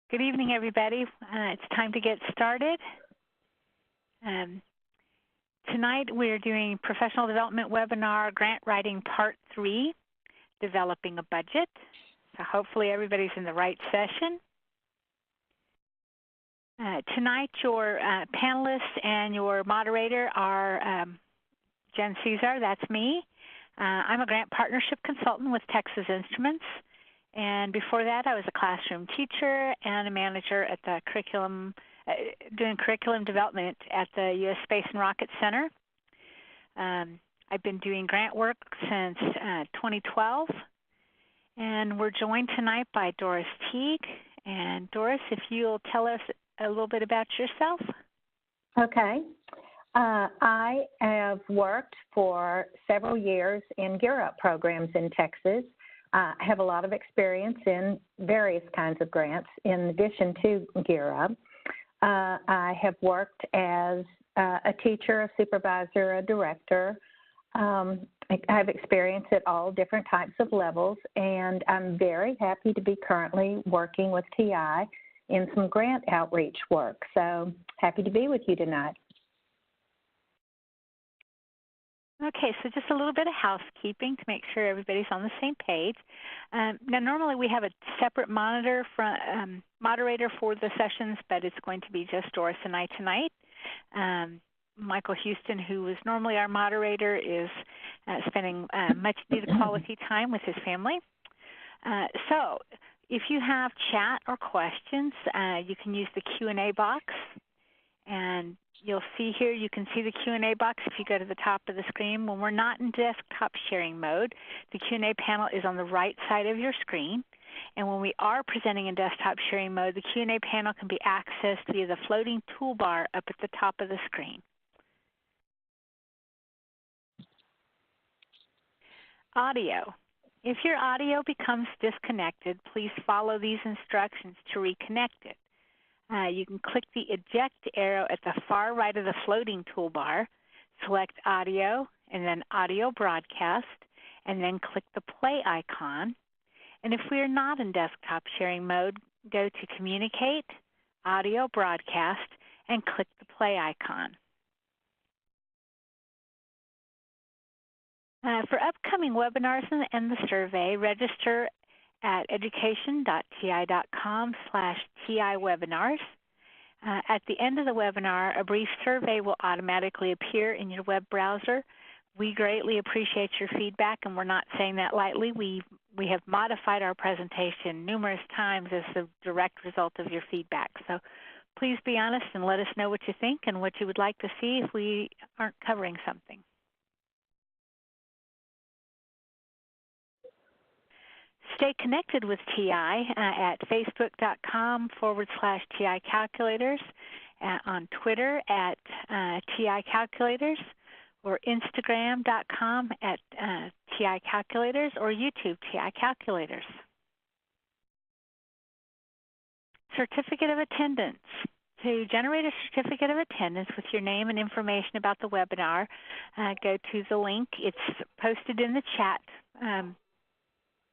Good evening, everybody. It's time to get started. Um, Tonight we're doing Professional Development Webinar Grant Writing Part 3, Developing a Budget. So hopefully everybody's in the right session. Tonight your panelists and your moderator are Jen Cesar, that's me. I'm a grant partnership consultant with Texas Instruments. And before that, I was a classroom teacher and a manager at the curriculum, doing curriculum development at the U.S. Space and Rocket Center. I've been doing grant work since 2012. And we're joined tonight by Doris Teague. And Doris, if you'll tell us a little bit about yourself. Okay. I have worked for several years in Gear Up programs in Texas. I have a lot of experience in various kinds of grants in addition to Gear Up. I have worked as a teacher, a supervisor, a director. I have experience at all different types of levels, and I'm very happy to be currently working with TI in some grant outreach work. So happy to be with you tonight. Okay, so just a little bit of housekeeping to make sure everybody's on the same page. Now, normally we have a separate moderator for the sessions, but it's going to be just Doris and I tonight. Michael Houston, who is normally our moderator, is spending much needed quality time with his family. So if you have chat or questions, you can use the Q&A box. And you'll see here, you can see the Q&A box if you go to the top of the screen. When we're not in desktop sharing mode, the Q&A panel is on the right side of your screen. And when we are presenting in desktop sharing mode, the Q&A panel can be accessed via the floating toolbar up at the top of the screen. Audio. If your audio becomes disconnected, please follow these instructions to reconnect it. You can click the eject arrow at the far right of the floating toolbar, select audio, and then audio broadcast, and then click the play icon. And if we are not in desktop sharing mode, go to communicate, audio broadcast, and click the play icon. For upcoming webinars and the survey, register at education.ti.com/TIwebinars. At the end of the webinar, a brief survey will automatically appear in your web browser. We greatly appreciate your feedback, and we're not saying that lightly. We have modified our presentation numerous times as a direct result of your feedback. So please be honest and let us know what you think and what you would like to see if we aren't covering something. Stay connected with TI at facebook.com/TI Calculators, on Twitter at TI Calculators, or Instagram.com at TI Calculators, or YouTube TI Calculators. Certificate of attendance. To generate a certificate of attendance with your name and information about the webinar, go to the link. It's posted in the chat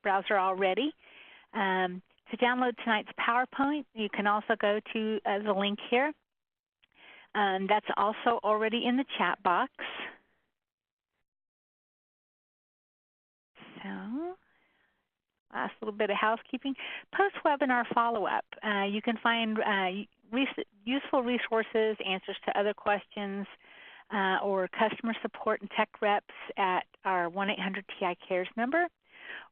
browser already. To download tonight's PowerPoint, you can also go to the link here. That's also already in the chat box. So, last little bit of housekeeping. Post-webinar follow-up. You can find useful resources, answers to other questions, or customer support and tech reps at our 1-800-TI-CARES number,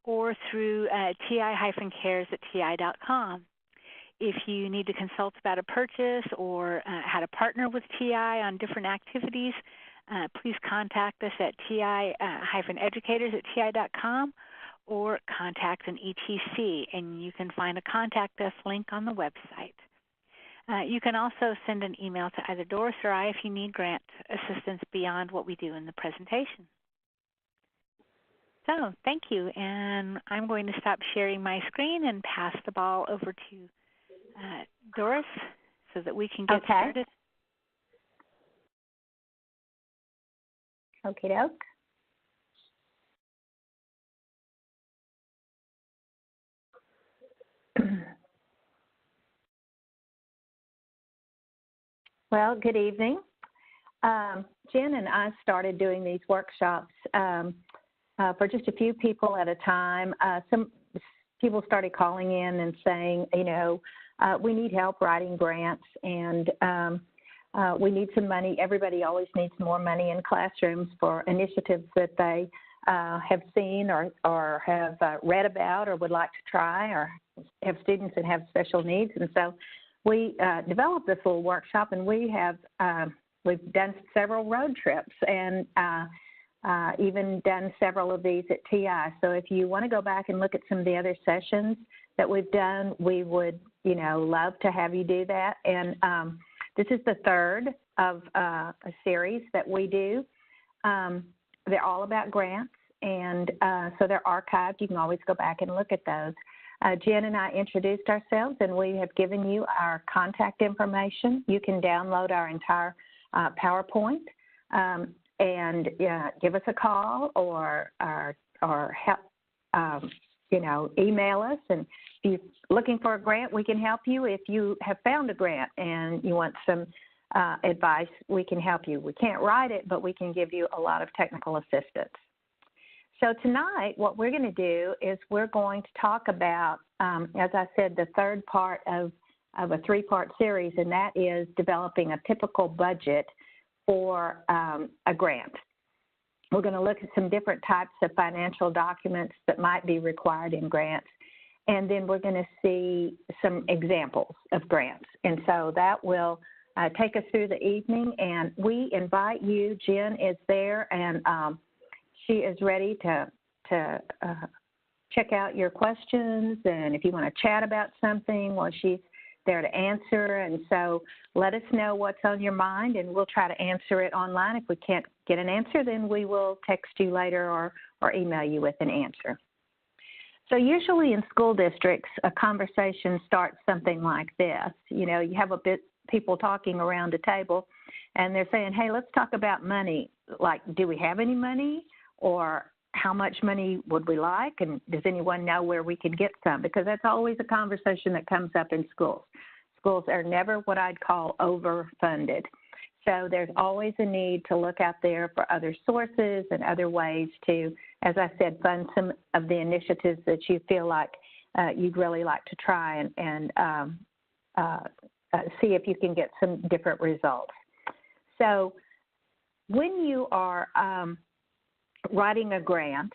or through ti-cares@ti.com. If you need to consult about a purchase or how to partner with TI on different activities, please contact us at ti-educators@ti.com or contact an ETC, and you can find a Contact Us link on the website. You can also send an email to either Doris or I if you need grant assistance beyond what we do in the presentation. So thank you, and I'm going to stop sharing my screen and pass the ball over to Doris so that we can get started. Okie doke. Well, good evening. Jen and I started doing these workshops for just a few people at a time. Some people started calling in and saying, we need help writing grants, and we need some money. Everybody always needs more money in classrooms for initiatives that they have seen or have read about or would like to try, or have students that have special needs. And so we developed this little workshop, and we've done several road trips and even done several of these at TI. So if you want to go back and look at some of the other sessions that we've done, we would, love to have you do that. And this is the third of a series that we do. They're all about grants, and so they're archived. You can always go back and look at those. Jen and I introduced ourselves, and we have given you our contact information. You can download our entire PowerPoint and give us a call or help, email us. And if you're looking for a grant, we can help you. If you have found a grant and you want some advice, we can help you. We can't write it, but we can give you a lot of technical assistance. So tonight, what we're going to do is we're going to talk about, as I said, the third part of a three-part series, and that is developing a typical budget for a grant. We're going to look at some different types of financial documents that might be required in grants, and then we're going to see some examples of grants. And so that will take us through the evening, and we invite you. Jen is there, and she is ready to check out your questions, and if you want to chat about something, well, she's there to answer. And so let us know what's on your mind, and we'll try to answer it online. If we can't get an answer, then we will text you later or email you with an answer. So usually in school districts, a conversation starts something like this. You have people talking around a table, and they're saying, hey, let's talk about money. Like, do we have any money? Or how much money would we like? And does anyone know where we can get some? Because that's always a conversation that comes up in schools. Schools are never what I'd call overfunded. So there's always a need to look out there for other sources and other ways to, as I said, fund some of the initiatives that you feel like you'd really like to try and see if you can get some different results. So when you are writing a grant,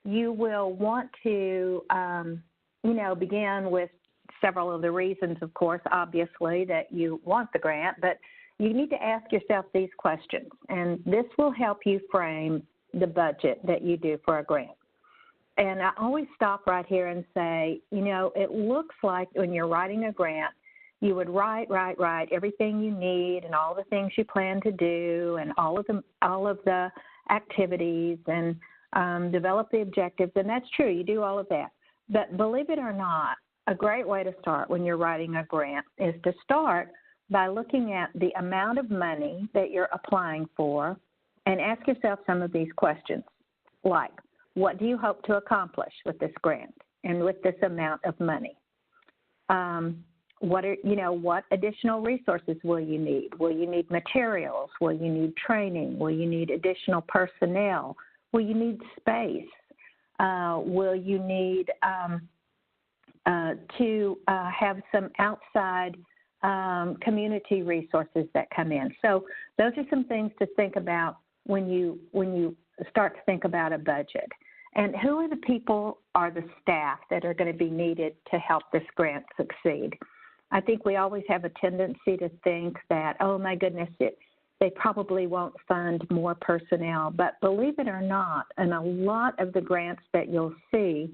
you will want to, begin with several of the reasons, of course, obviously, that you want the grant, but you need to ask yourself these questions, and this will help you frame the budget that you do for a grant. And I always stop right here and say, it looks like when you're writing a grant, you would write everything you need and all the things you plan to do and all of the activities and develop the objectives, and that's true, you do all of that. But believe it or not, a great way to start when you're writing a grant is to start by looking at the amount of money that you're applying for and ask yourself some of these questions, like, what do you hope to accomplish with this grant and with this amount of money? What additional resources will you need? Will you need materials? Will you need training? Will you need additional personnel? Will you need space? Will you need to have some outside community resources that come in? So those are some things to think about when you start to think about a budget. And who are the people or the staff that are going to be needed to help this grant succeed? I think we always have a tendency to think that, oh, my goodness, they probably won't fund more personnel. But believe it or not, in a lot of the grants that you'll see,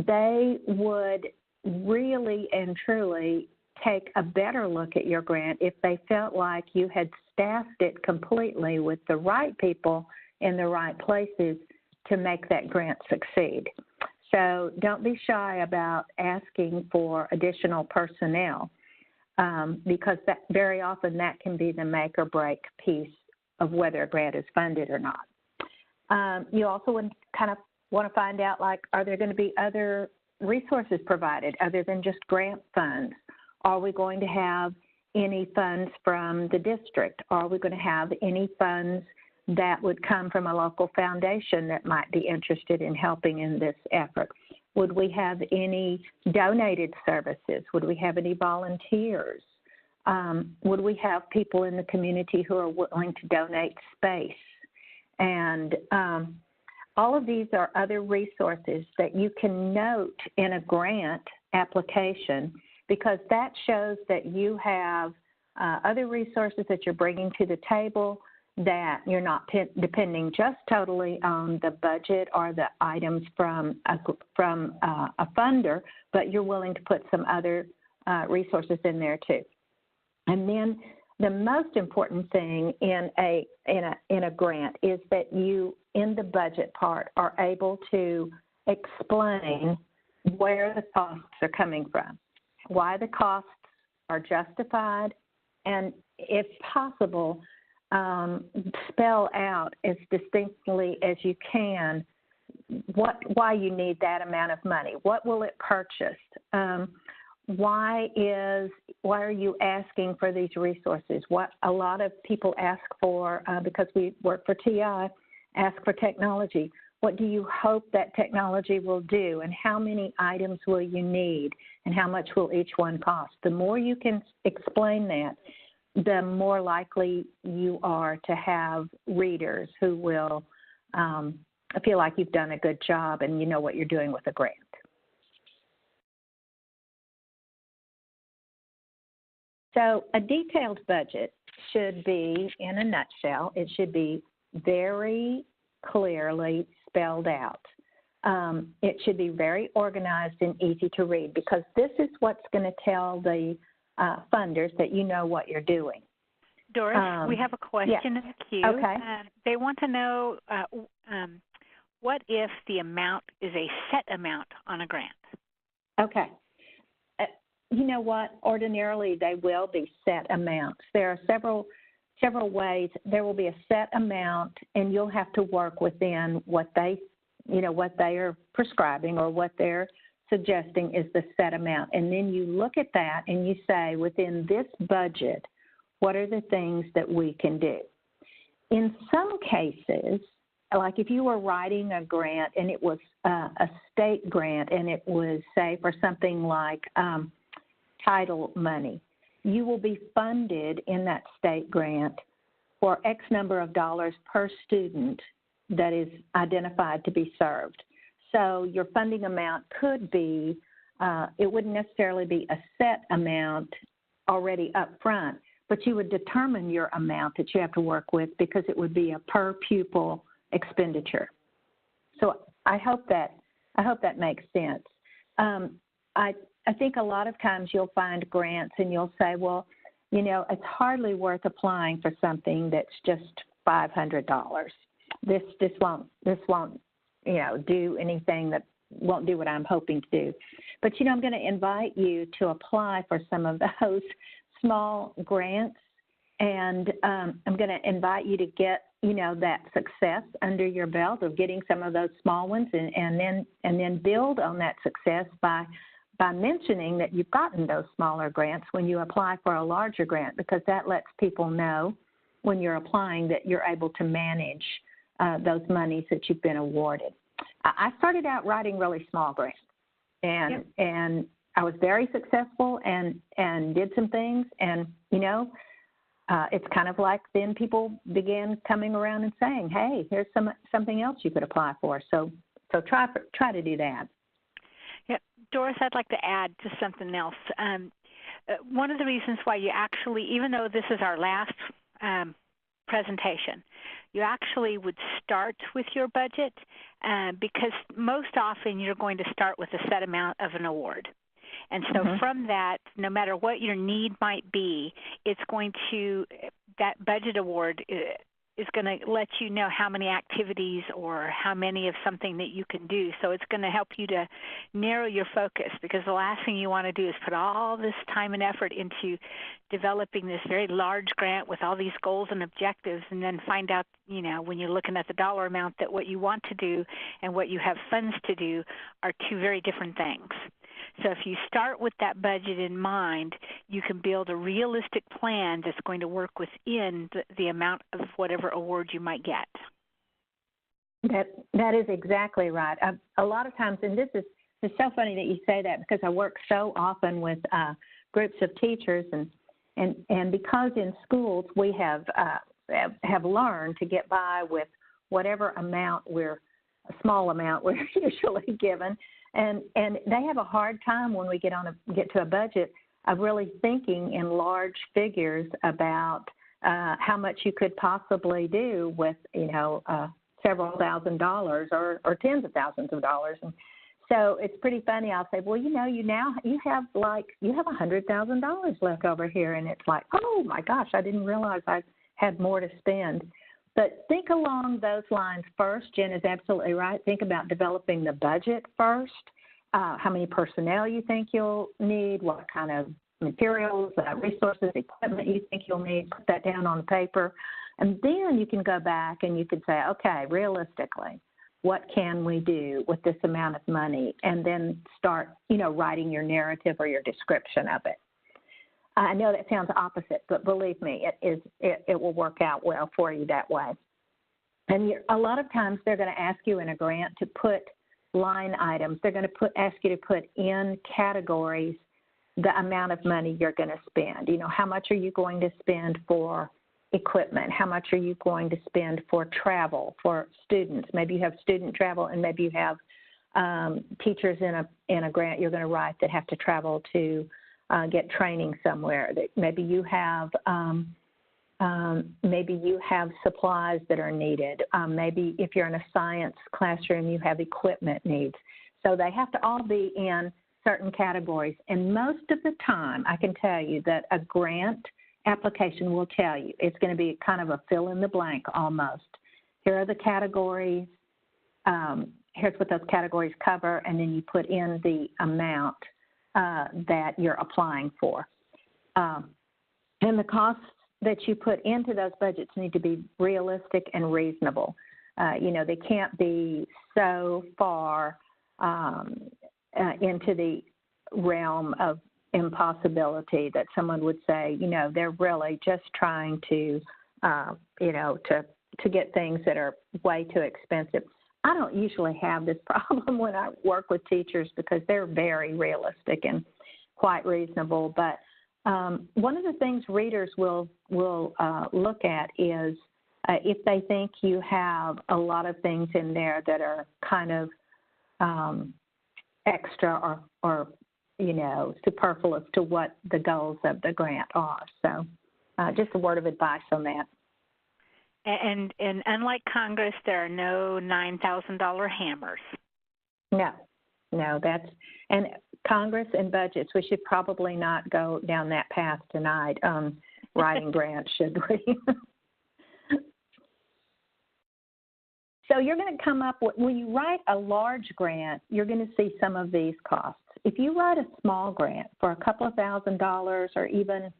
they would really and truly take a better look at your grant if they felt like you had staffed it completely with the right people in the right places to make that grant succeed. So don't be shy about asking for additional personnel because that very often that can be the make or break piece of whether a grant is funded or not. You also would kind of want to find out, like, are there going to be other resources provided other than just grant funds? Are we going to have any funds from the district? Are we going to have any funds that would come from a local foundation that might be interested in helping in this effort? Would we have any donated services? Would we have any volunteers? Would we have people in the community who are willing to donate space? And all of these are other resources that you can note in a grant application, because that shows that you have other resources that you're bringing to the table, that you're not depending just totally on the budget or the items from a funder, but you're willing to put some other resources in there too. And then the most important thing in a grant is that you, in the budget part, are able to explain where the costs are coming from, why the costs are justified, and if possible, spell out as distinctly as you can why you need that amount of money. What will it purchase? Why are you asking for these resources? What a lot of people ask for, because we work for TI, ask for technology. What do you hope that technology will do, and how many items will you need, and how much will each one cost? The more you can explain that, the more likely you are to have readers who will feel like you've done a good job and you know what you're doing with a grant. So a detailed budget should be, in a nutshell, it should be very clearly spelled out. It should be very organized and easy to read, because this is what's going to tell the funders that you know what you're doing. Doris, we have a question in the queue. Okay. They want to know what if the amount is a set amount on a grant? Okay. You know what? Ordinarily, they will be set amounts. There are several ways. There will be a set amount, and you'll have to work within what they are prescribing or what they're suggesting is the set amount. And then you look at that and you say, within this budget, what are the things that we can do? In some cases, like if you were writing a grant and it was a state grant and it was, say, for something like title money, you will be funded in that state grant for X number of dollars per student that is identified to be served. So your funding amount could be, it wouldn't necessarily be a set amount already up front, but you would determine your amount that you have to work with, because it would be a per pupil expenditure. So I hope that makes sense. I think a lot of times you'll find grants and you'll say, well, you know, it's hardly worth applying for something that's just $500. This won't, you know, do anything, that won't do what I'm hoping to do. But, you know, I'm going to invite you to apply for some of those small grants, and I'm going to invite you to get, you know, that success under your belt of getting some of those small ones, and then build on that success by mentioning that you've gotten those smaller grants when you apply for a larger grant, because that lets people know when you're applying that you're able to manage those monies that you've been awarded. I started out writing really small grants, and I was very successful and did some things, and, you know, it's kind of like then people began coming around and saying, hey, here's something else you could apply for. So try to do that. Yeah, Doris, I'd like to add just something else. One of the reasons why you actually, even though this is our last presentation, you actually would start with your budget, because most often you're going to start with a set amount of an award. And so from that, no matter what your need might be, it's going to, that budget award is going to let you know how many activities or how many of something that you can do. So it's going to help you to narrow your focus, because the last thing you want to do is put all this time and effort into developing this very large grant with all these goals and objectives, and then find out, you know, when you're looking at the dollar amount, that what you want to do and what you have funds to do are two very different things. So if you start with that budget in mind, you can build a realistic plan that's going to work within the amount of whatever award you might get. That is exactly right. A lot of times, and it's so funny that you say that, because I work so often with groups of teachers, and because in schools we have learned to get by with whatever amount a small amount we're usually given, and they have a hard time when we get to a budget of really thinking in large figures about how much you could possibly do with several $1,000s or tens of thousands of dollars. And so it's pretty funny. I'll say, well, you have $100,000 left over here, and it's like, oh my gosh, I didn't realize I had more to spend. But think along those lines first. Jen is absolutely right. Think about developing the budget first. How many personnel you think you'll need, what kind of materials, resources, equipment you think you'll need. Put that down on the paper. And then you can go back and you can say, okay, realistically, what can we do with this amount of money? And then start, writing your narrative or your description of it. I know that sounds opposite, but believe me, it will work out well for you that way. And a lot of times they're going to ask you in a grant to put line items. They're going to ask you to put in categories the amount of money you're going to spend. How much are you going to spend for equipment? How much are you going to spend for travel for students? Maybe you have student travel, and maybe you have teachers in a grant you're going to write that have to travel to get training somewhere. Maybe you have supplies that are needed. Maybe if you're in a science classroom, you have equipment needs. So they have to all be in certain categories. And most of the time, I can tell you that a grant application will tell you it's going to be kind of a fill in the blank almost. Here are the categories. Here's what those categories cover, and then you put in the amount that you're applying for. And the costs that you put into those budgets need to be realistic and reasonable. They can't be so far into the realm of impossibility that someone would say, they're really just trying to get things that are way too expensive. I don't usually have this problem when I work with teachers because they're very realistic and quite reasonable. But one of the things readers will look at is if they think you have a lot of things in there that are kind of extra or superfluous to what the goals of the grant are. So just a word of advice on that. And unlike Congress, there are no $9,000 hammers. No, and Congress and budgets, we should probably not go down that path tonight on writing grants, should we? So you're going to come up with, when you write a large grant, you're going to see some of these costs. If you write a small grant for a couple of $1,000s or even,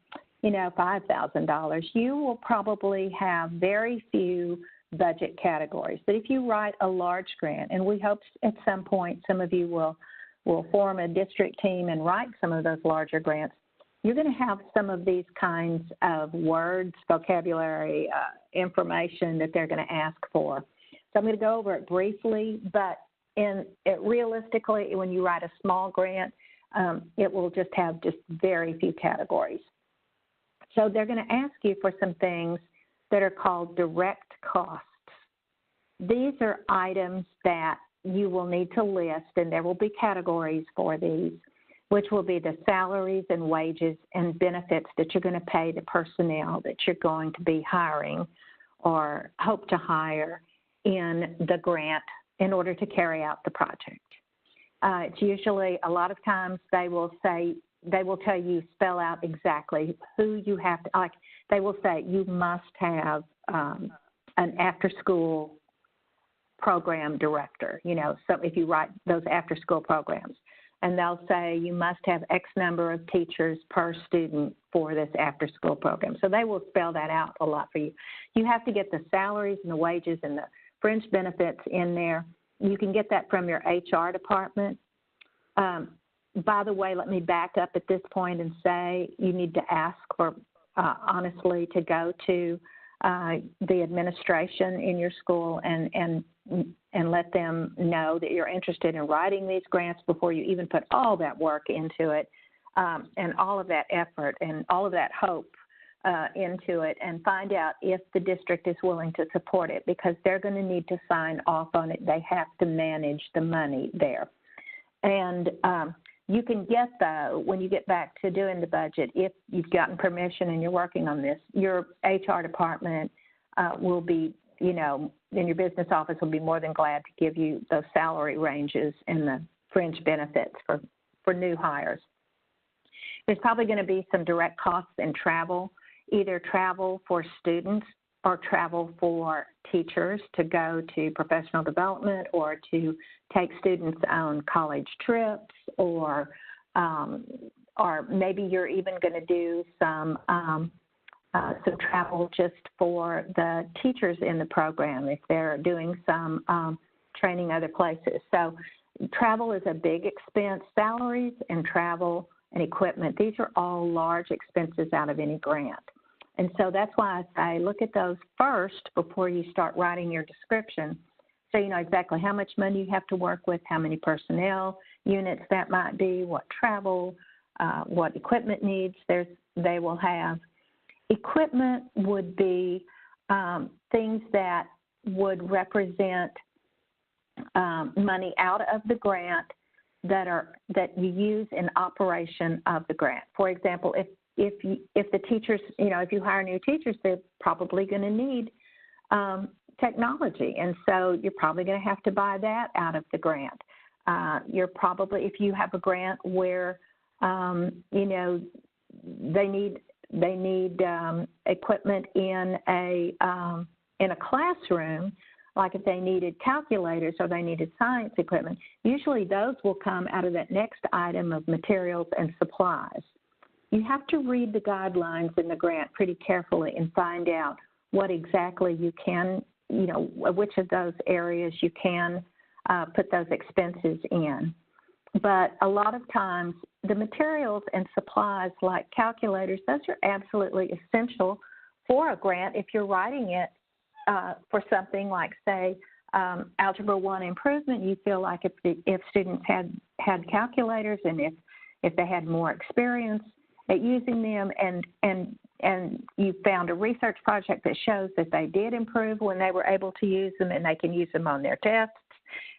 $5,000, you will probably have very few budget categories. But if you write a large grant, and we hope at some point some of you will form a district team and write some of those larger grants, you're going to have some of these kinds of words, vocabulary, information that they're going to ask for. So I'm going to go over it briefly, but realistically, when you write a small grant, it will just have very few categories. So they're going to ask you for some things that are called direct costs. These are items that you will need to list, and there will be categories for these, which will be the salaries and wages and benefits that you're going to pay the personnel that you're going to be hiring or hope to hire in the grant in order to carry out the project. It's usually, a lot of times they will tell you, spell out exactly who you have to, like they will say you must have an after-school program director, so if you write those after-school programs. And they'll say you must have X number of teachers per student for this after-school program. So they will spell that out a lot for you. You have to get the salaries and the wages and the fringe benefits in there. You can get that from your HR department. by the way, let me back up at this point and say you need to ask for, honestly, to go to the administration in your school and let them know that you're interested in writing these grants before you even put all that work into it, and all of that effort and all of that hope into it, and find out if the district is willing to support it, because they're going to need to sign off on it. They have to manage the money there. And you can get, though, when you get back to doing the budget, if you've gotten permission and you're working on this, your HR department will be, you know, in your business office will be more than glad to give you those salary ranges and the fringe benefits for new hires. There's probably going to be some direct costs in travel, either travel for students or travel for teachers to go to professional development or to take students on college trips, or maybe you're even going to do some travel just for the teachers in the program if they're doing some training other places. So travel is a big expense. Salaries and travel and equipment, these are all large expenses out of any grant. And so that's why I say look at those first before you start writing your description, so you know exactly how much money you have to work with, how many personnel units that might be, what travel, what equipment needs they will have. Equipment would be things that would represent money out of the grant that you use in operation of the grant. For example, if the teachers, you know, if you hire new teachers, they're probably going to need technology, and so you're probably going to have to buy that out of the grant. You're probably, if you have a grant where you know they need equipment in a classroom, like if they needed calculators or they needed science equipment, usually those will come out of that next item of materials and supplies. You have to read the guidelines in the grant pretty carefully and find out what exactly you can, you know, which of those areas you can put those expenses in. But a lot of times the materials and supplies like calculators, those are absolutely essential for a grant if you're writing it for something like, say, Algebra 1 improvement. You feel like if students had calculators and if they had more experience at using them, and you found a research project that shows that they did improve when they were able to use them and they can use them on their tests,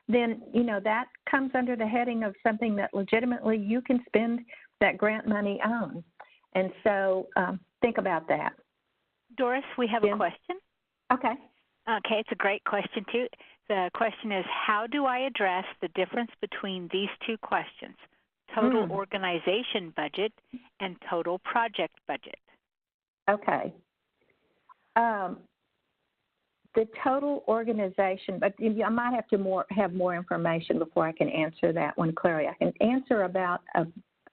then, you know, that comes under the heading of something that legitimately you can spend that grant money on. And so think about that. Doris, we have a question. Okay. Okay, it's a great question, too. The question is, how do I address the difference between these two questions, total organization budget and total project budget? Okay. The total organization, but I might have to have more information before I can answer that one clearly. I can answer about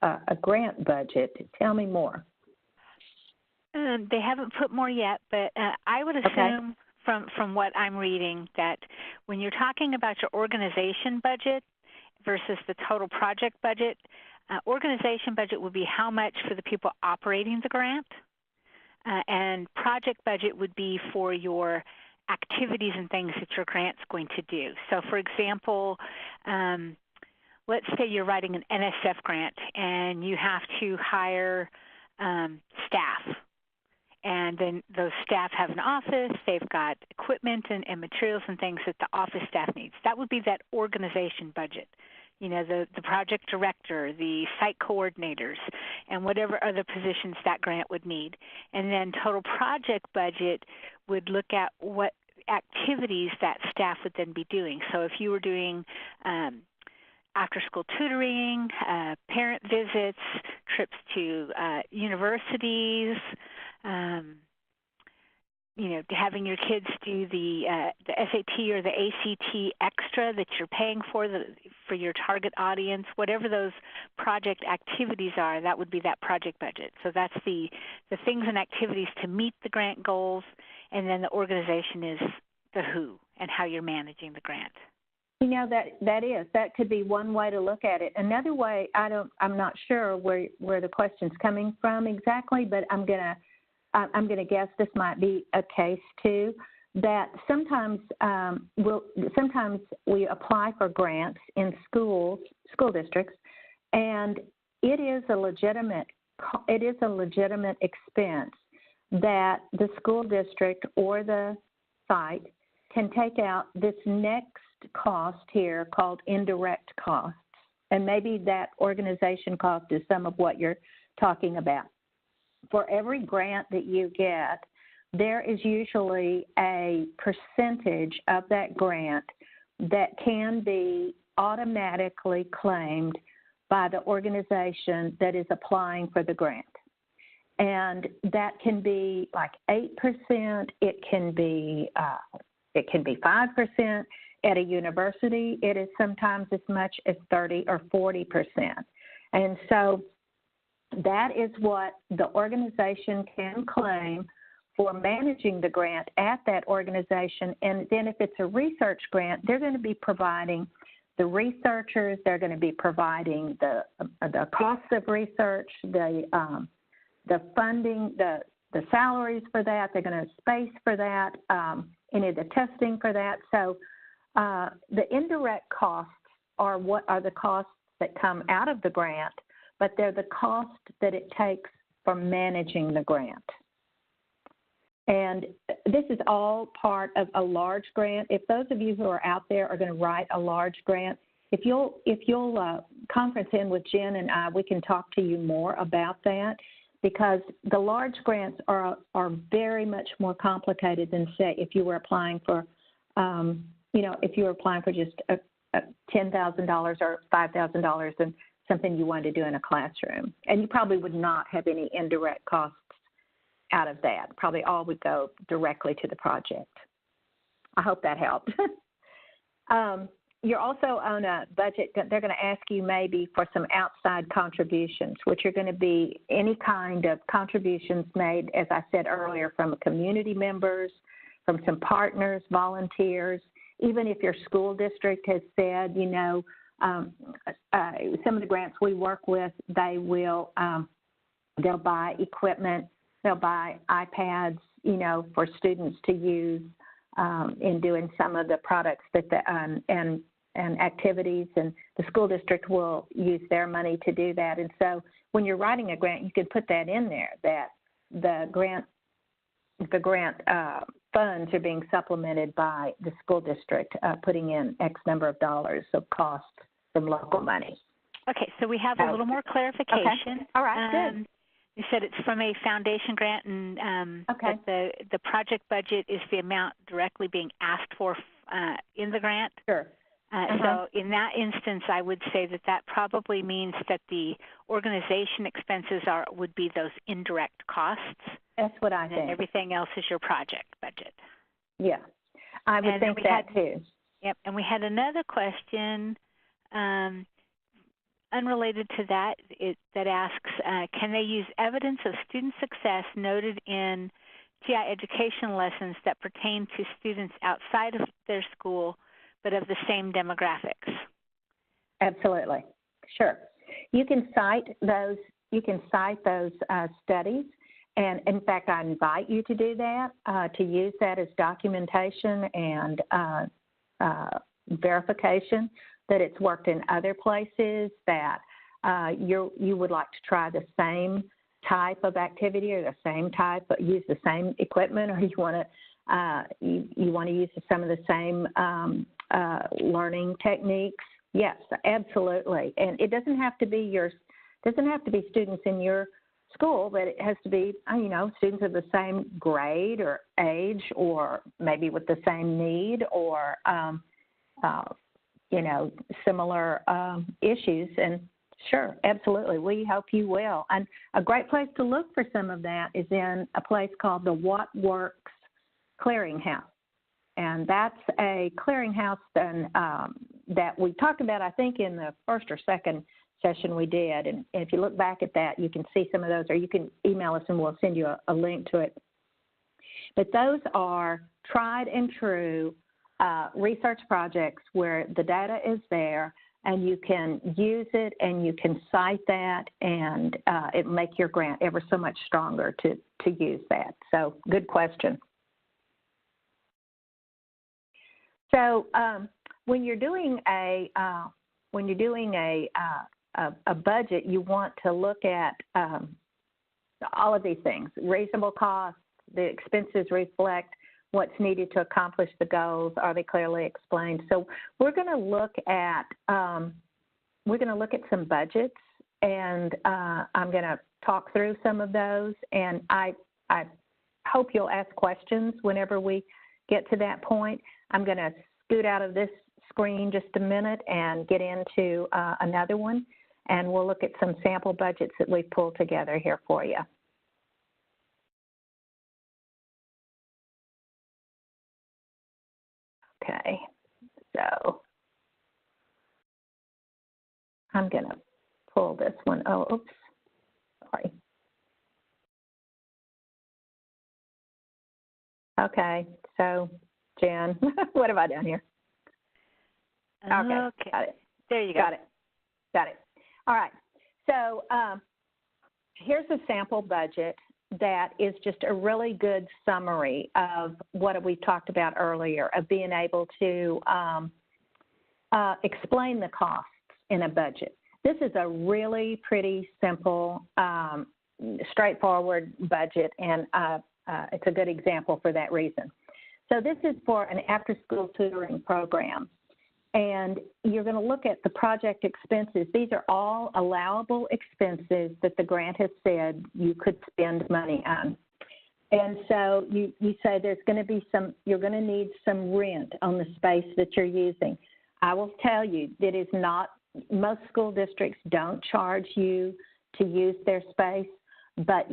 a grant budget. Tell me more. They haven't put more yet, but I would assume from what I'm reading that when you're talking about your organization budget versus the total project budget, organization budget would be how much for the people operating the grant, and project budget would be for your activities and things that your grant's going to do. So, for example, let's say you're writing an NSF grant and you have to hire staff. And then those staff have an office, they've got equipment and materials and things that the office staff needs. That would be that organization budget. You know, the project director, the site coordinators, and whatever other positions that grant would need. And then total project budget would look at what activities that staff would then be doing. So if you were doing after-school tutoring, parent visits, trips to universities, you know, having your kids do the SAT or the ACT extra that you're paying for your target audience, whatever those project activities are, that would be that project budget. So that's the things and activities to meet the grant goals, and then the organization is the who and how you're managing the grant. That could be one way to look at it. Another way, I'm not sure where the question's coming from exactly, but I'm gonna guess this might be a case too, that sometimes we apply for grants in school districts, and it is a legitimate expense that the school district or the site can take out this next cost here called indirect costs. And maybe that organization cost is some of what you're talking about. For every grant that you get, there is usually a percentage of that grant that can be automatically claimed by the organization that is applying for the grant. And that can be like 8%, it can be 5%. At a university, it is sometimes as much as 30 or 40%. And so that is what the organization can claim for managing the grant at that organization. And then if it's a research grant, they're going to be providing the researchers, they're going to be providing the costs of research, the funding, the salaries for that, they're going to space for that, any of the testing for that. So the indirect costs are the costs that come out of the grant, but they're the cost that it takes for managing the grant. And this is all part of a large grant. If those of you who are out there are going to write a large grant, if you'll conference in with Jen and I, we can talk to you more about that, because the large grants are very much more complicated than, say, if you were applying for if you were applying for just a $10,000 or $5,000 and something you wanted to do in a classroom. And you probably would not have any indirect costs out of that. Probably all would go directly to the project. I hope that helped. You're also on a budget. They're going to ask you maybe for some outside contributions, which are going to be any kind of contributions made, as I said earlier, from community members, from some partners, volunteers. Even if your school district has said, some of the grants we work with, they'll buy equipment, they'll buy iPads, for students to use in doing some of the products that and activities, and the school district will use their money to do that. And so when you're writing a grant, you can put that in there, that the grant funds are being supplemented by the school district putting in X number of dollars of cost from local money. Okay, so we have a little more clarification. Okay. All right, good. You said it's from a foundation grant, and that the project budget is the amount directly being asked for in the grant. Sure. So in that instance, I would say that probably means that the organization expenses would be those indirect costs. That's what I think. And everything else is your project budget. Yeah, I would think that too. Yep, and we had another question unrelated to that that asks, can they use evidence of student success noted in GI education lessons that pertain to students outside of their school but of the same demographics? Absolutely, sure. You can cite those studies. And in fact, I invite you to do that, to use that as documentation and verification that it's worked in other places, that you would like to try the same type of activity or use the same equipment, or you want to use some of the same learning techniques. Yes, absolutely. And it doesn't have to be students in your school, but it has to be, students of the same grade or age, or maybe with the same need, or, similar issues. And sure, absolutely, we hope you will. And a great place to look for some of that is in a place called the What Works Clearinghouse. And that's a clearinghouse that we talked about, I think, in the first or second session we did. And if you look back at that, you can see some of those, or you can email us and we'll send you a link to it. But those are tried and true research projects where the data is there and you can use it and you can cite that, and it make your grant ever so much stronger to use that. So good question. So when you're doing a budget, you want to look at all of these things: reasonable costs, the expenses reflect what's needed to accomplish the goals. Are they clearly explained? So we're going to look at some budgets, and I'm going to talk through some of those. And I hope you'll ask questions whenever we get to that point. I'm going to scoot out of this screen just a minute and get into another one, and we'll look at some sample budgets that we've pulled together here for you. Okay, so I'm going to pull this one. Oh, oops, sorry. Okay, so Jen, what have I done here? Okay, got it. There you go. Got it. All right, so here's a sample budget that is just a really good summary of what we talked about earlier, of being able to explain the costs in a budget. This is a really pretty simple, straightforward budget, and it's a good example for that reason. So this is for an after-school tutoring program, and you're going to look at the project expenses. These are all allowable expenses that the grant has said you could spend money on. And so you say there's going to be you're going to need some rent on the space that you're using. I will tell you that is not, most school districts don't charge you to use their space, but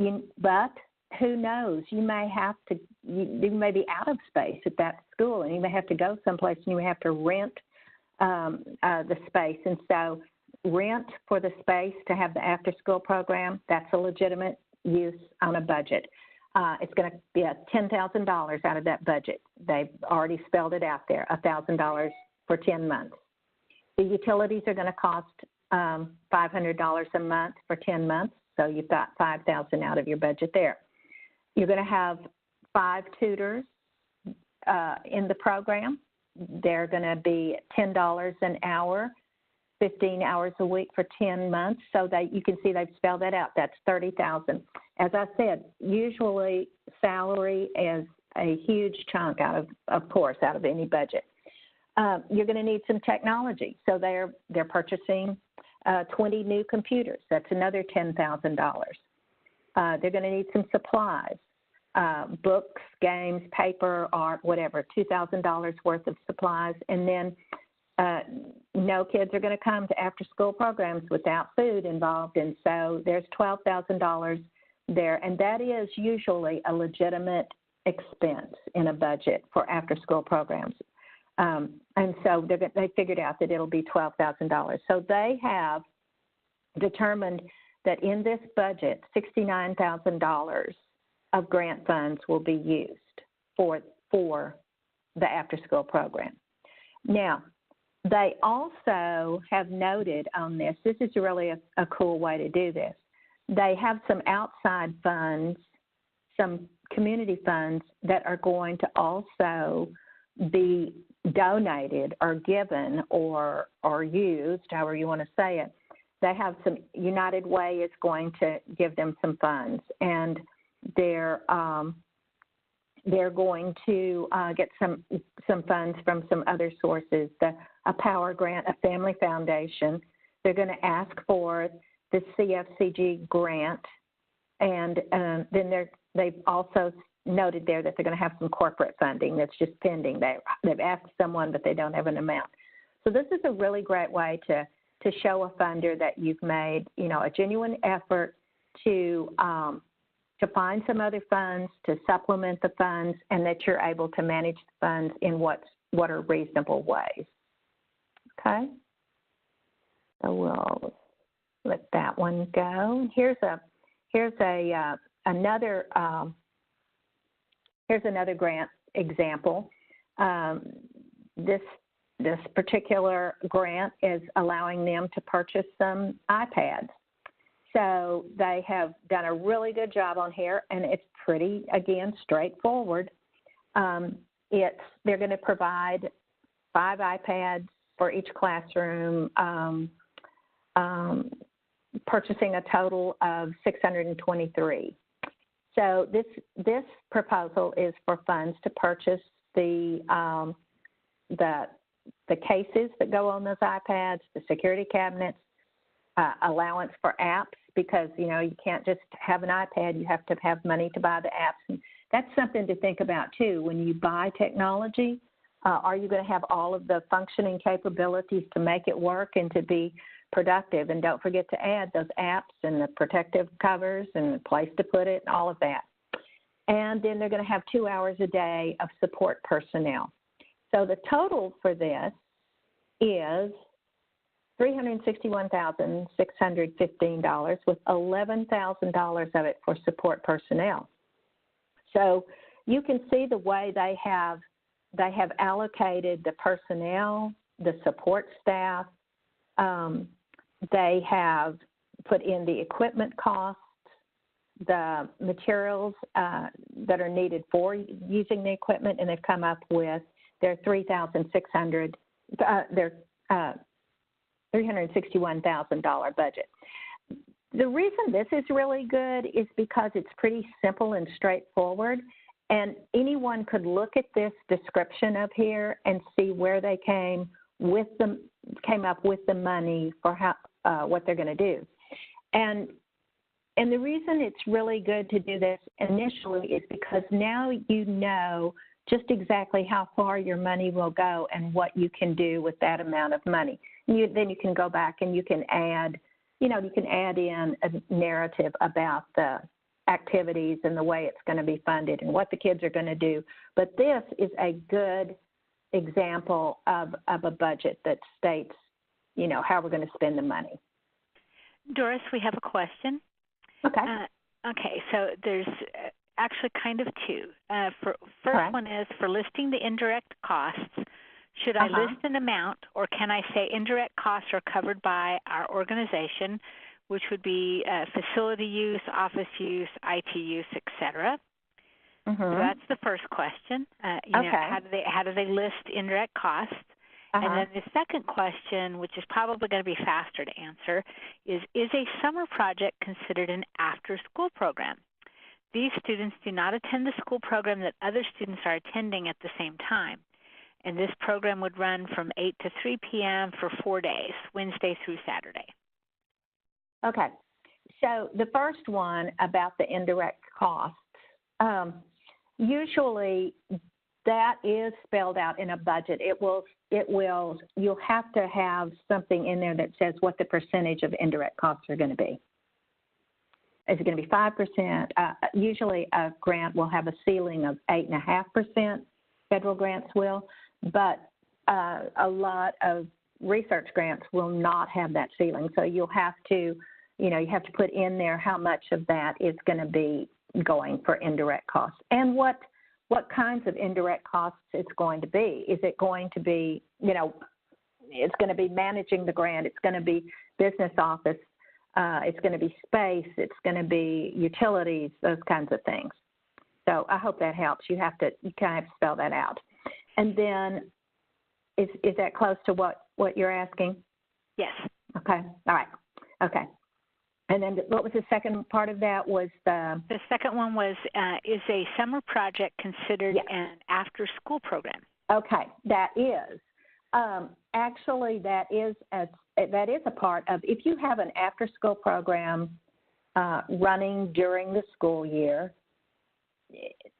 who knows, you may have to, you may be out of space at that school, and you may have to go someplace and you may have to rent the space. And so rent for the space to have the after-school program, that's a legitimate use on a budget. It's going to be $10,000 out of that budget. They've already spelled it out there, $1,000 for 10 months. The utilities are going to cost $500 a month for 10 months, so you've got $5,000 out of your budget there. You're going to have 5 tutors in the program. They're going to be $10 an hour, 15 hours a week for 10 months. So that you can see they've spelled that out. That's $30,000. As I said, usually salary is a huge chunk of course, out of any budget. You're going to need some technology. So they're purchasing 20 new computers. That's another $10,000. They're going to need some supplies. Books, games, paper, art, whatever, $2,000 worth of supplies. And then no kids are going to come to after-school programs without food involved, and so there's $12,000 there. And that is usually a legitimate expense in a budget for after-school programs. And so they figured out that it'll be $12,000. So they have determined that in this budget, $69,000 of grant funds will be used for the after-school program. Now, they also have noted on this is really a cool way to do this. They have some outside funds, some community funds that are going to also be donated or given or used, however you want to say it. They have some, United Way is going to give them some funds, and they're going to get some funds from some other sources, a Power Grant, a Family Foundation. They're going to ask for the CFCG grant, and then they've also noted there that they're going to have some corporate funding that's just pending. They've asked someone, but they don't have an amount. So this is a really great way to show a funder that you've made, a genuine effort to find some other funds, to supplement the funds, and that you're able to manage the funds in what are reasonable ways. Okay? So we'll let that one go. Here's another grant example. this particular grant is allowing them to purchase some iPads. So they have done a really good job on here, and it's pretty, again, straightforward. They're going to provide 5 iPads for each classroom, purchasing a total of 623. So this proposal is for funds to purchase the cases that go on those iPads, the security cabinets, allowance for apps, because you can't just have an iPad, you have to have money to buy the apps. And that's something to think about too. When you buy technology, are you going to have all of the functioning capabilities to make it work and to be productive? And don't forget to add those apps and the protective covers and the place to put it and all of that. And then they're going to have 2 hours a day of support personnel. So the total for this is $361,615, with $11,000 of it for support personnel. So you can see the way they have allocated the personnel, the support staff. They have put in the equipment costs, the materials that are needed for using the equipment, and they've come up with their $361,000 budget. The reason this is really good is because it's pretty simple and straightforward, and anyone could look at this description up here and see where they came up with the money for what they're going to do. And the reason it's really good to do this initially is because now you know just exactly how far your money will go and what you can do with that amount of money. Then you can go back and you can add in a narrative about the activities and the way it's going to be funded and what the kids are going to do. But this is a good example of a budget that states, how we're going to spend the money. Doris, we have a question. Okay. Okay, so there's actually kind of two. First one is for listing the indirect costs. Should I list an amount, or can I say indirect costs are covered by our organization, which would be facility use, office use, IT use, etc.? So that's the first question. How do they list indirect costs? And then the second question, which is probably going to be faster to answer, is a summer project considered an after-school program? These students do not attend the school program that other students are attending at the same time. And this program would run from 8 to 3 p.m. for 4 days, Wednesday through Saturday. Okay. So the first one about the indirect costs, usually that is spelled out in a budget. You'll have to have something in there that says what the percentage of indirect costs are going to be. Is it going to be 5%? Usually a grant will have a ceiling of 8.5%. Federal grants will, but a lot of research grants will not have that ceiling. So you'll have to, you have to put in there how much of that is going to be going for indirect costs and what kinds of indirect costs it's going to be. Is it going to be, it's going to be managing the grant. It's going to be business office. It's going to be space. It's going to be utilities, those kinds of things. So I hope that helps. You kind of have to spell that out. And then is that close to what you're asking? Yes. Okay. All right. Okay. And then what was the second part of that? The second one was, is a summer project considered an after-school program? Okay, that is. Actually, that is a part of, if you have an after-school program running during the school year,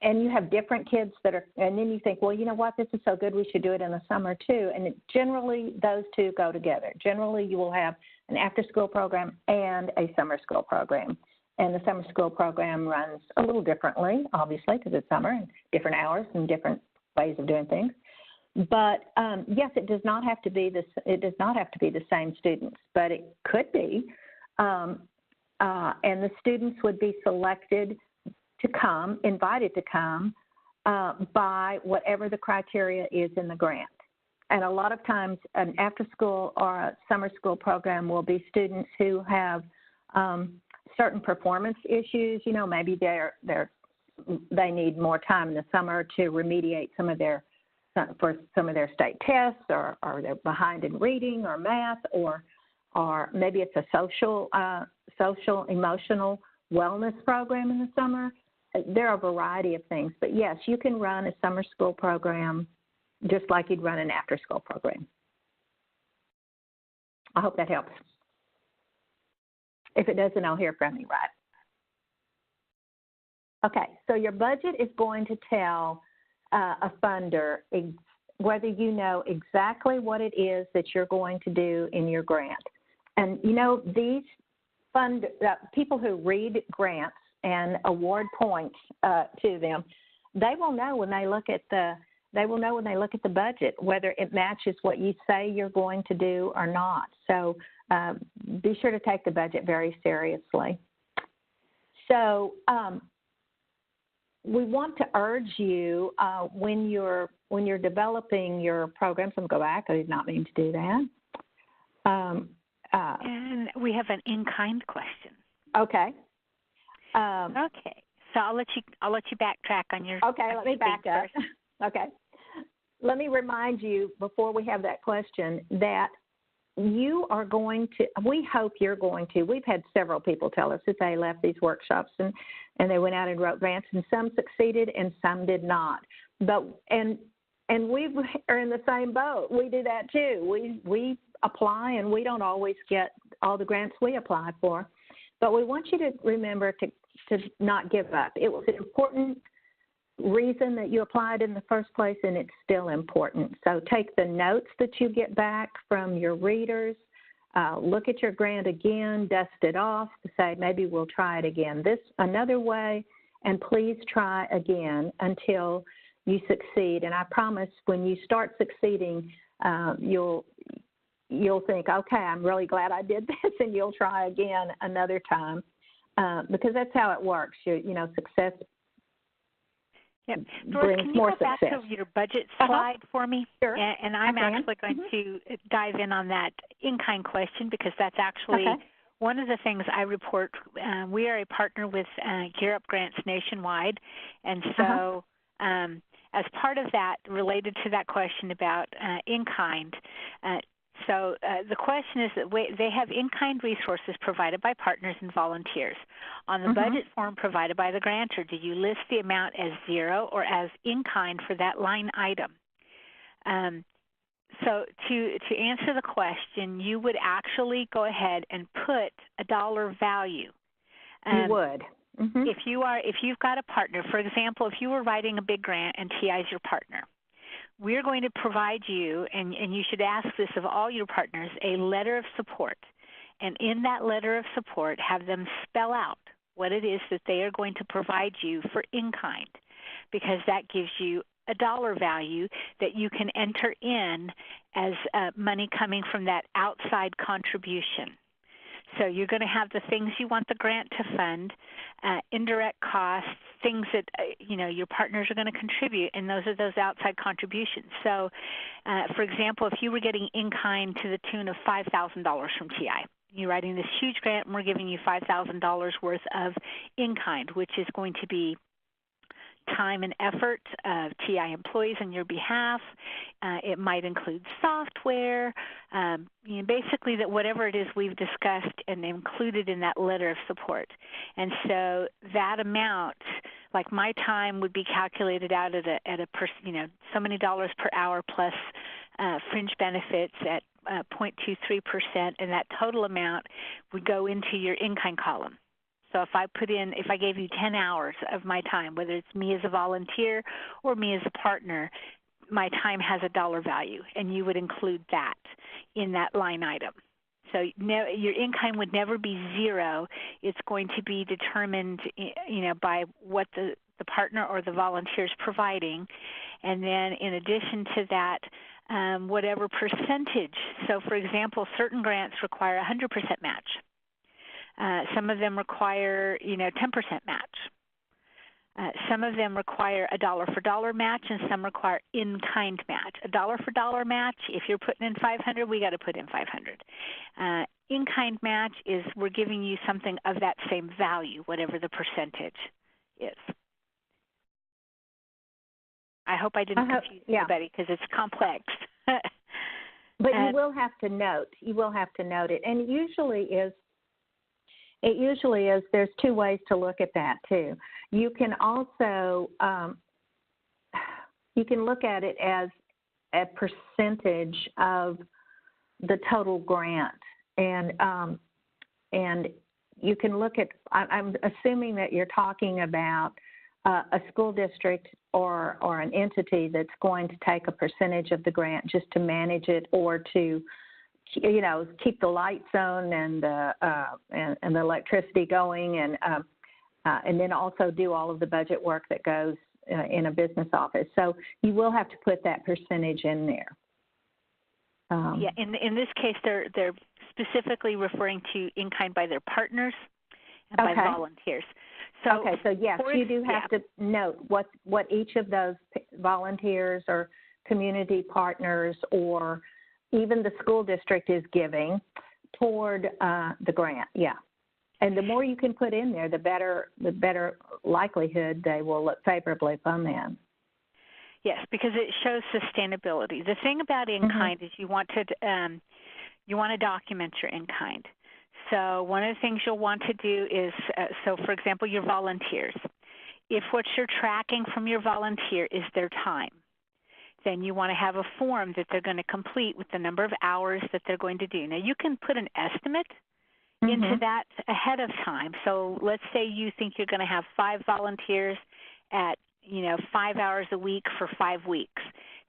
and you have different kids and then you think, well, you know what, this is so good, we should do it in the summer too. And generally, those two go together. Generally, you will have an after-school program and a summer school program. And the summer school program runs a little differently, obviously, because it's summer and different hours and different ways of doing things. But yes, it does not have to be the same students, but it could be. And the students would be selected to come, invited to come by whatever the criteria is in the grant. And a lot of times an after-school or a summer school program will be students who have certain performance issues. You know, maybe they need more time in the summer to remediate some of their state tests, or they're behind in reading or math, or maybe it's a social emotional wellness program in the summer. There are a variety of things, but yes, you can run a summer school program just like you'd run an after-school program. I hope that helps. If it doesn't, I'll hear from you, right? Okay, so your budget is going to tell a funder whether you know exactly what it is that you're going to do in your grant. And you know, these people who read grants and award points to them, they will know when they look at the budget whether it matches what you say you're going to do or not. So be sure to take the budget very seriously. So we want to urge you when you're developing your programs. I'm going to go back. I did not mean to do that. And we have an in-kind question. Okay. Okay. So I'll let you backtrack on your. Okay. Let me back up. Okay. Let me remind you before we have that question that you are going to. We hope you're going to. We've had several people tell us that they left these workshops and they went out and wrote grants, and some succeeded and some did not. But and we are in the same boat. We do that too. We apply and we don't always get all the grants we apply for. But we want you to remember to not give up. It was an important reason that you applied in the first place, and it's still important. So take the notes that you get back from your readers, look at your grant again, dust it off, say maybe we'll try it again this another way, and please try again until you succeed. And I promise when you start succeeding, you'll think, okay, I'm really glad I did this, and you'll try again another time, because that's how it works. You know, success yep. Doris, can you go back to your budget slide for me? Sure. And I'm actually going to dive in on that in-kind question, because that's actually one of the things I report. We are a partner with Gear Up Grants nationwide, and so as part of that, related to that question about in-kind, so the question is that they have in-kind resources provided by partners and volunteers. On the budget form provided by the grantor, do you list the amount as zero or as in-kind for that line item? So to answer the question, you would actually go ahead and put a dollar value. You would. If you've got a partner, for example, if you were writing a big grant and TI is your partner, we're going to provide you, and you should ask this of all your partners, a letter of support. And in that letter of support, have them spell out what it is that they are going to provide you for in-kind, because that gives you a dollar value that you can enter in as money coming from that outside contribution. So you're going to have the things you want the grant to fund, indirect costs, things that your partners are going to contribute, and those are those outside contributions. So, for example, if you were getting in-kind to the tune of $5,000 from TI, you're writing this huge grant, and we're giving you $5,000 worth of in-kind, which is going to be time and effort of TI employees on your behalf. It might include software, basically that whatever it is we've discussed and included in that letter of support. And so that amount, like my time would be calculated out at so many dollars per hour plus fringe benefits at 0.23%, and that total amount would go into your in-kind column. So if I gave you 10 hours of my time, whether it's me as a volunteer or me as a partner, my time has a dollar value, and you would include that in that line item. So your in-kind would never be zero. It's going to be determined, by what the partner or the volunteer is providing. And then in addition to that, whatever percentage. So, for example, certain grants require 100% match. Some of them require, 10% match. Some of them require a dollar for dollar match, and some require in-kind match. A dollar for dollar match, if you're putting in 500, we got to put in 500. In-kind match is we're giving you something of that same value, whatever the percentage is. I hope I didn't confuse anybody because it's complex. But you will have to note. You will have to note it, and it usually is. There's two ways to look at that too. You can also you can look at it as a percentage of the total grant, and you can look at. I'm assuming that you're talking about a school district or an entity that's going to take a percentage of the grant just to manage it or to, keep the lights on and the electricity going, and then also do all of the budget work that goes in a business office. So you will have to put that percentage in there. In this case, they're specifically referring to in-kind by their partners and by volunteers. So yes, you do have to note what each of those volunteers or community partners or even the school district is giving toward the grant. Yeah, and the more you can put in there, the better likelihood they will look favorably upon that. Yes, because it shows sustainability. The thing about in-kind is you want to document your in-kind. So one of the things you'll want to do is, so for example, your volunteers. If what you're tracking from your volunteer is their time, then you want to have a form that they're going to complete with the number of hours that they're going to do. Now, you can put an estimate into that ahead of time. So let's say you think you're going to have 5 volunteers at 5 hours a week for 5 weeks.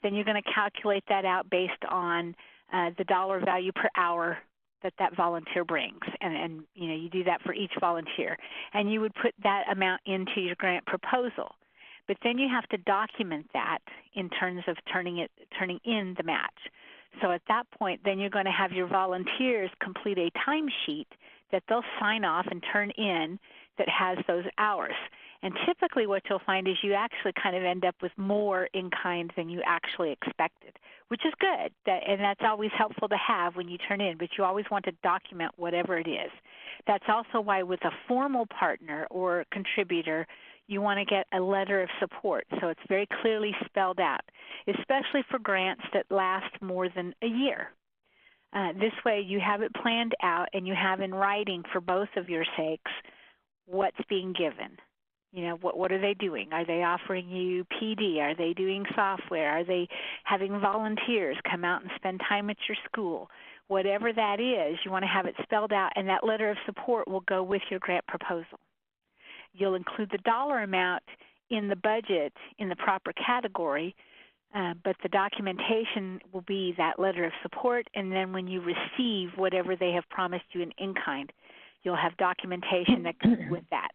Then you're going to calculate that out based on the dollar value per hour that volunteer brings, and you do that for each volunteer, and you would put that amount into your grant proposal. But then you have to document that in terms of turning in the match. So at that point, then you're going to have your volunteers complete a timesheet that they'll sign off and turn in that has those hours. And typically what you'll find is you actually kind of end up with more in-kind than you actually expected, which is good. And that's always helpful to have when you turn in, but you always want to document whatever it is. That's also why with a formal partner or contributor, you want to get a letter of support so it's very clearly spelled out, especially for grants that last more than a year. This way you have it planned out and you have in writing for both of your sakes what's being given. What are they doing? Are they offering you PD? Are they doing software? Are they having volunteers come out and spend time at your school? Whatever that is, you want to have it spelled out, and that letter of support will go with your grant proposal. You'll include the dollar amount in the budget in the proper category, but the documentation will be that letter of support, and then when you receive whatever they have promised you in kind, you'll have documentation that goes with that.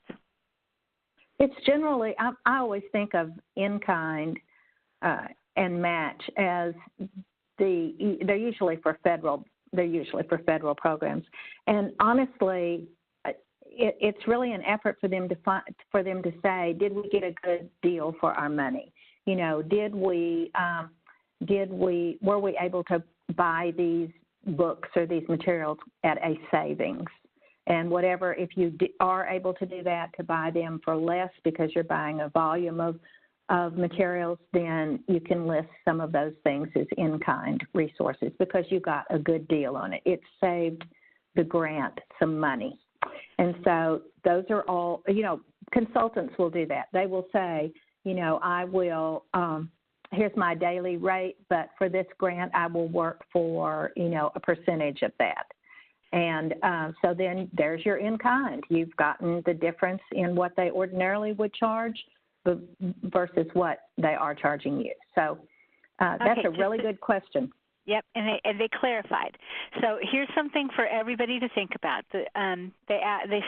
It's generally, I always think of in-kind and match as they're usually for federal programs, and honestly, it's really an effort for them to say, did we get a good deal for our money? Were we able to buy these books or these materials at a savings? And whatever, if you are able to do that, to buy them for less because you're buying a volume of materials, then you can list some of those things as in-kind resources because you got a good deal on it. It saved the grant some money. And so those are all, consultants will do that. They will say, I will, here's my daily rate, but for this grant, I will work for, a percentage of that. And so then there's your in-kind. You've gotten the difference in what they ordinarily would charge versus what they are charging you. So that's a really good question. Yep, and they clarified. So here's something for everybody to think about. They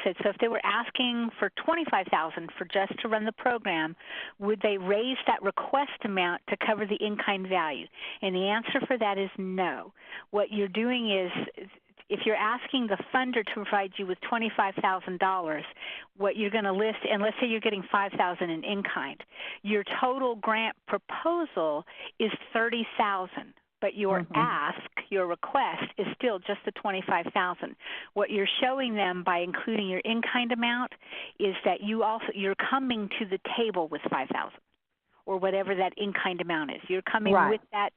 said, so if they were asking for $25,000 for just to run the program, would they raise that request amount to cover the in-kind value? And the answer for that is no. What you're doing is if you're asking the funder to provide you with $25,000, what you're going to list, and let's say you're getting $5,000 in kind, your total grant proposal is $30,000. But your ask, your request, is still just the $25,000. What you're showing them by including your in-kind amount is that you're coming to the table with $5,000, or whatever that in-kind amount is. You're coming with that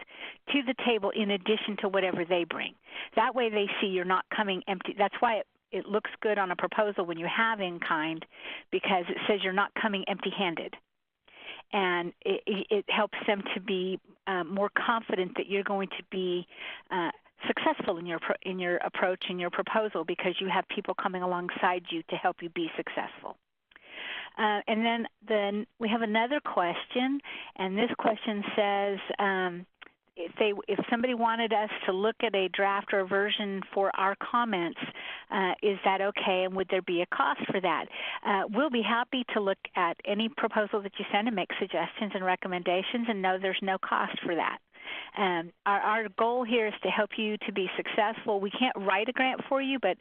to the table in addition to whatever they bring. That way they see you're not coming empty. That's why it looks good on a proposal when you have in-kind, because it says you're not coming empty-handed. And it helps them to be more confident that you're going to be successful in your approach and your proposal, because you have people coming alongside you to help you be successful. And then we have another question, and this question says, if somebody wanted us to look at a draft or a version for our comments, is that okay, and would there be a cost for that? We'll be happy to look at any proposal that you send and make suggestions and recommendations, and no, there's no cost for that. Our goal here is to help you to be successful. We can't write a grant for you, but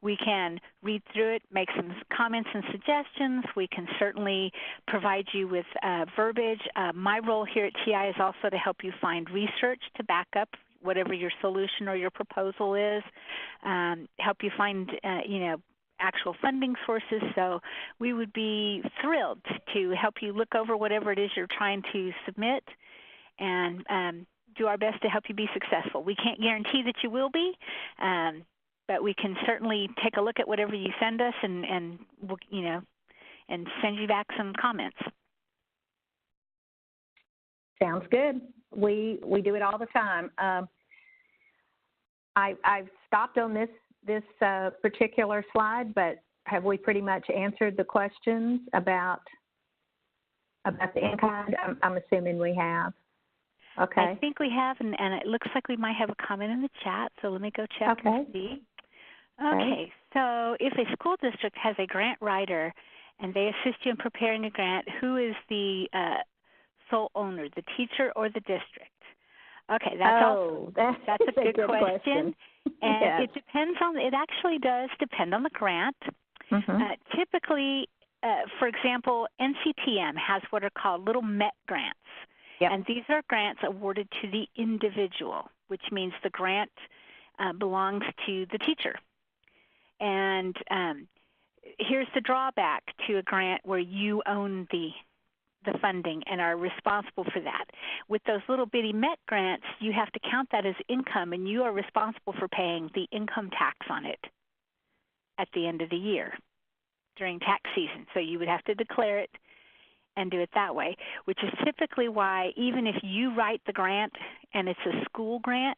we can read through it, make some comments and suggestions. We can certainly provide you with verbiage. My role here at TI is also to help you find research to back up whatever your solution or your proposal is, help you find, actual funding sources. So we would be thrilled to help you look over whatever it is you're trying to submit, and do our best to help you be successful. We can't guarantee that you will be, but we can certainly take a look at whatever you send us and send you back some comments. Sounds good. We do it all the time. I've stopped on this particular slide, but have we pretty much answered the questions about the in-kind? I'm assuming we have. Okay. I think we have, and it looks like we might have a comment in the chat, so let me go check and see. Okay, so if a school district has a grant writer and they assist you in preparing a grant, who is the sole owner, the teacher or the district? Okay, that's a good question. And it depends on, it actually does depend on the grant. Typically, for example, NCTM has what are called little MET grants. And these are grants awarded to the individual, which means the grant belongs to the teacher. And here's the drawback to a grant where you own the funding and are responsible for that. With those little bitty MET grants, you have to count that as income, and you are responsible for paying the income tax on it at the end of the year during tax season. So you would have to declare it and do it that way, which is typically why even if you write the grant and it's a school grant,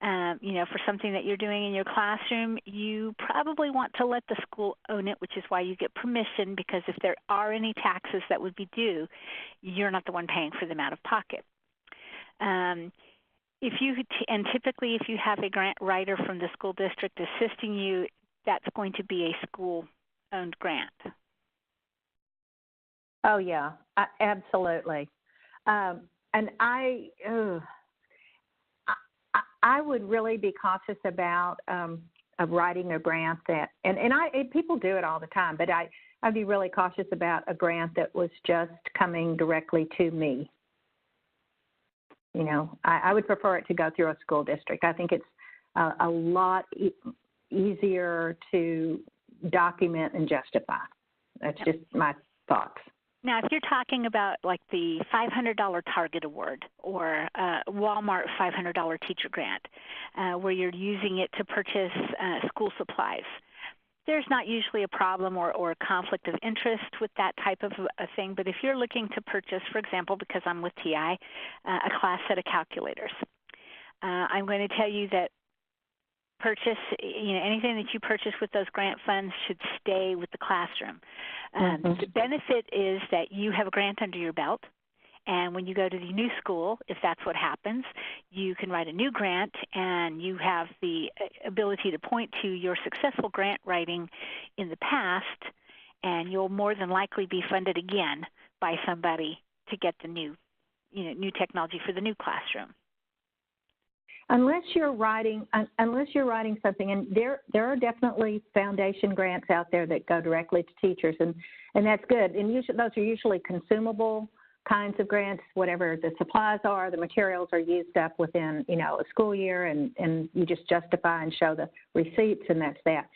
for something that you're doing in your classroom, you probably want to let the school own it, which is why you get permission, because if there are any taxes that would be due, you're not the one paying for them out of pocket. Typically if you have a grant writer from the school district assisting you, that's going to be a school-owned grant. Oh, yeah, absolutely. And I would really be cautious about of writing a grant that, and people do it all the time, but I'd be really cautious about a grant that was just coming directly to me. I would prefer it to go through a school district. I think it's a lot easier to document and justify. That's just my thoughts. Now, if you're talking about like the $500 Target Award or Walmart $500 teacher grant, where you're using it to purchase school supplies, there's not usually a problem or a conflict of interest with that type of a thing. But if you're looking to purchase, for example, because I'm with TI, a class set of calculators, I'm going to tell you that anything that you purchase with those grant funds should stay with the classroom. The benefit is that you have a grant under your belt, and when you go to the new school, if that's what happens, you can write a new grant, and you have the ability to point to your successful grant writing in the past, and you'll more than likely be funded again by somebody to get the new technology for the new classroom. unless you're writing something, and there are definitely foundation grants out there that go directly to teachers, and that's good. And usually, those are usually consumable kinds of grants. Whatever the supplies are, the materials are used up within a school year, and you just justify and show the receipts, and that's that.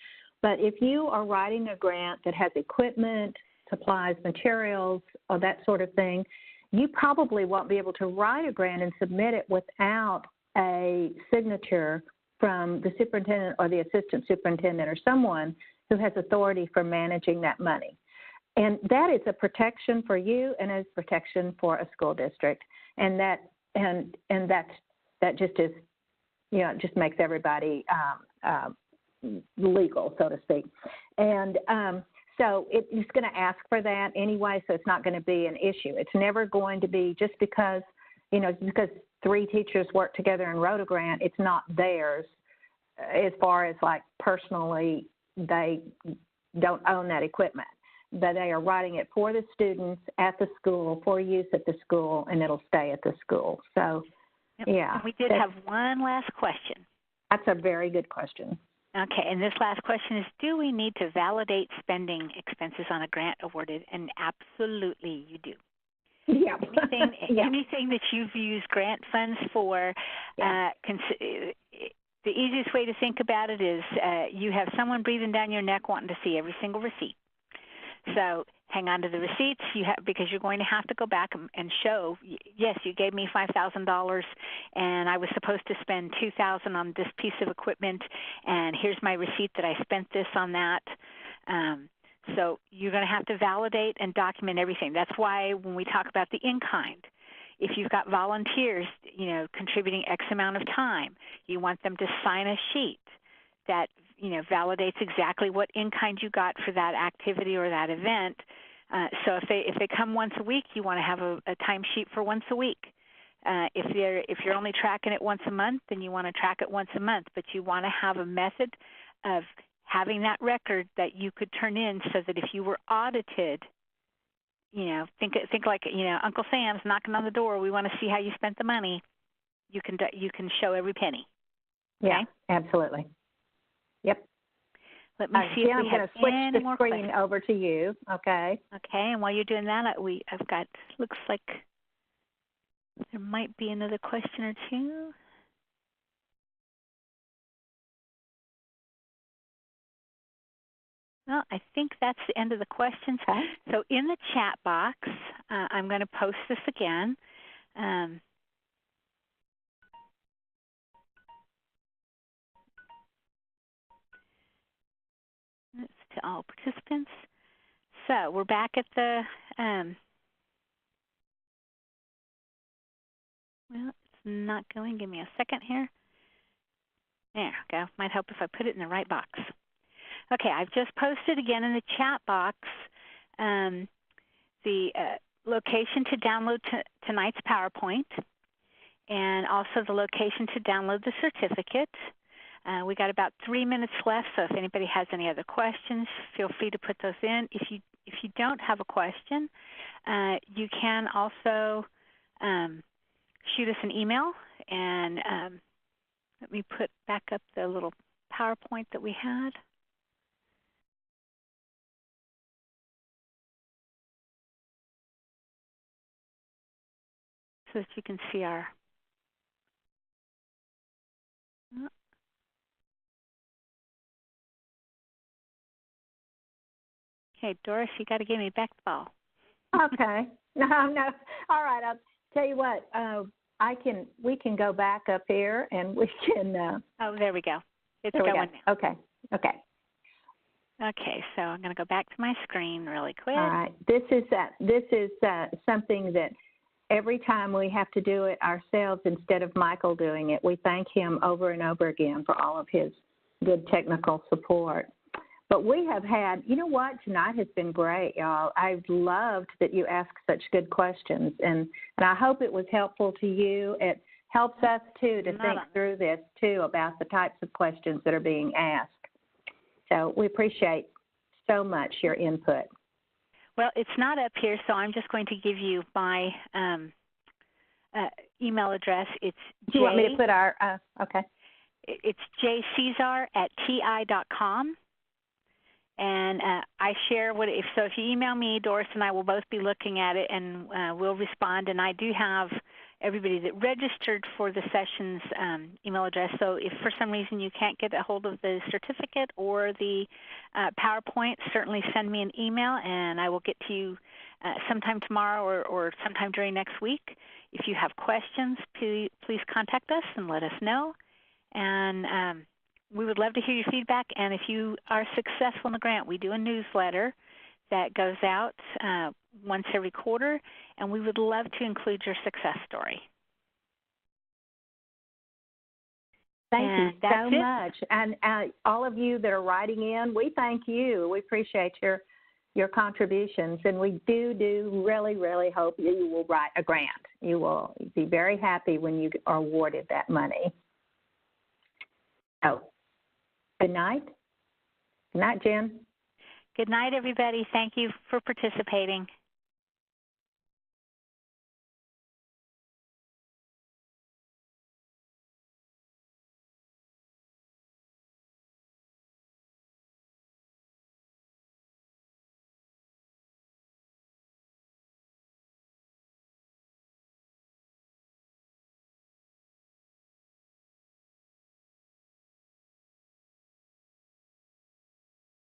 But if you are writing a grant that has equipment, supplies, materials, or that sort of thing, you probably won't be able to write a grant and submit it without a signature from the superintendent or the assistant superintendent or someone who has authority for managing that money. And that is a protection for you and is protection for a school district. And that just is, it just makes everybody legal, so to speak. And so it's going to ask for that anyway, so it's not going to be an issue. It's never going to be just because, because 3 teachers work together and wrote a grant, it's not theirs as far as like personally they don't own that equipment. But they are writing it for the students at the school, for use at the school, and it'll stay at the school. So, yep. Yeah. And we did have one last question. That's a very good question. Okay, and this last question is, do we need to validate spending expenses on a grant awarded? And absolutely you do. Yeah. Anything that you've used grant funds for, the easiest way to think about it is you have someone breathing down your neck wanting to see every single receipt. So hang on to the receipts because you're going to have to go back and show, yes, you gave me $5,000 and I was supposed to spend $2,000 on this piece of equipment, and here's my receipt that I spent this on that. So you're going to have to validate and document everything. That's why when we talk about the in-kind, if you've got volunteers, contributing X amount of time, you want them to sign a sheet that validates exactly what in-kind you got for that activity or that event. So if they come once a week, you want to have a timesheet for once a week. If you're only tracking it once a month, then you want to track it once a month. But you want to have a method of having that record that you could turn in so that if you were audited, think like Uncle Sam's knocking on the door. We want to see how you spent the money. You can show every penny. Okay? Yeah, absolutely. Yep. Let me see if I'm we going have to switch any the more screen questions. over to you. Okay. Okay, and while you're doing that, I've got, looks like there might be another question or two. Well, I think that's the end of the questions. Okay. So in the chat box, I'm going to post this again. It's to all participants. So we're back at the, well, it's not going. Give me a second here. There we go. Might help if I put it in the right box. Okay, I've just posted again in the chat box the location to download tonight's PowerPoint, and also the location to download the certificate. We got about 3 minutes left, so if anybody has any other questions, feel free to put those in. If you don't have a question, you can also shoot us an email, and let me put back up the little PowerPoint that we had. So that you can see our, okay, Doris, you got to give me back the ball. Okay. No. All right. I'll tell you what. We can go back up here and we can. Oh, there we go. It's there we going go. now. Okay. Okay. So I'm going to go back to my screen really quick. All right. This is something that every time we have to do it ourselves instead of Michael doing it, we thank him over and over again for all of his good technical support. But we have had, tonight has been great, y'all. I've loved that you asked such good questions, and I hope it was helpful to you. It helps us, too, to think through this, too, about the types of questions that are being asked. So we appreciate so much your input. Well, it's not up here, so I'm just going to give you my email address. It's Do you want me to put our, okay. It's jcaesar@ti.com. And I share if you email me, Doris and I will both be looking at it, and we'll respond. And I do have everybody that registered for the session's email address. So if for some reason you can't get a hold of the certificate or the PowerPoint, certainly send me an email, and I will get to you sometime tomorrow or sometime during next week. If you have questions, please contact us and let us know. And we would love to hear your feedback, and if you are successful in the grant, we do a newsletter that goes out once every quarter, and we would love to include your success story. Thank you so much. And all of you that are writing in, we thank you. We appreciate your contributions, and we do really, really hope you will write a grant. You will be very happy when you are awarded that money. Oh. Good night. Good night, Jen. Good night, everybody. Thank you for participating.